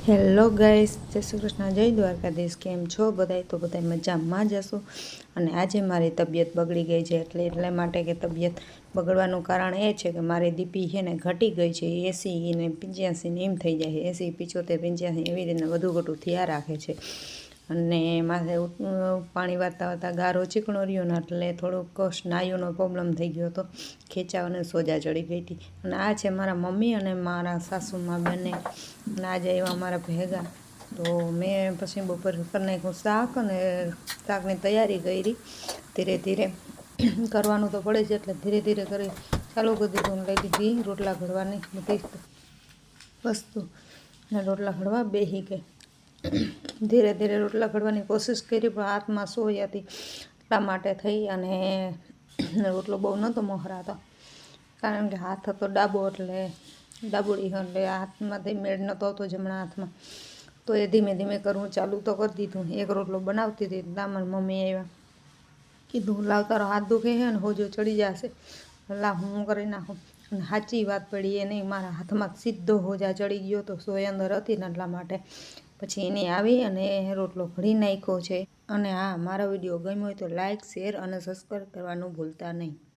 Hello guys, જય શ્રી કૃષ્ણ, જય દ્વારકાધીશ। કેમ છો બધાય? તો બધાય મજામાં જ હશો। અને આજે મારી તબિયત બગડી ગઈ છે એટલા માટે કે તબિયત બગડવાનું કારણ એ છે કે મારી દીપી છે ને ઘટી ગઈ છે। 80 ને 85 ને એમ થઈ જાય છે। 80 75 85 એવી રીતના વધુ ઘટું થયા રાખે છે। અને માથે પાણી વારતા વારતા ગારો ચીકણો રહ્યો ને એટલે થોડુંક સ્નાયુનો પ્રોબ્લેમ થઈ ગયો હતો। ખેંચાવ અને સોજા ચડી ગઈ હતી। અને આ છે મારા મમ્મી અને મારા સાસુમાં બંને। અને આજે આવ્યા મારા ભેગા, તો મેં પછી બપોર કરી નાખ્યું શાક અને શાકની તૈયારી કરી। ધીરે ધીરે કરવાનું તો પડે જ, એટલે ધીરે ધીરે કરી ચાલુ કરી દીધું। લઈ દીધી રોટલા ઘડવાની બધી વસ્તુ અને રોટલા ઘડવા બેસી ગઈ। ધીરે ધીરે રોટલા ઘડવાની કોશિશ કરી પણ હાથમાં સોઈ હતી એટલા માટે થઈ અને રોટલો બહુ નહોતો મોહરાતો, કારણ કે હાથ હતો ડાબો એટલે ડાબોડી એટલે હાથમાંથી મેળ નહોતો આવતો જમણા હાથમાં। તો એ ધીમે ધીમે કરવું ચાલુ તો કરી દીધું। એક રોટલો બનાવતી હતી ત્યાં મારી મમ્મી આવ્યા, કીધું લાવ તારો હાથ દુખે છે ને હોજો ચડી જશે, લાવ હું કરી નાખું। અને સાચી વાત પડી એ નહીં, મારા હાથમાં સીધો હોજા ચડી ગયો તો સોય અંદર હતી ને એટલા માટે પછી એને આવી અને રોટલો ઘડી નાખ્યો છે। અને હા, મારો વિડીયો ગમ્યો હોય તો લાઇક, શેર અને સબસ્ક્રાઈબ કરવાનું ભૂલતા નહીં।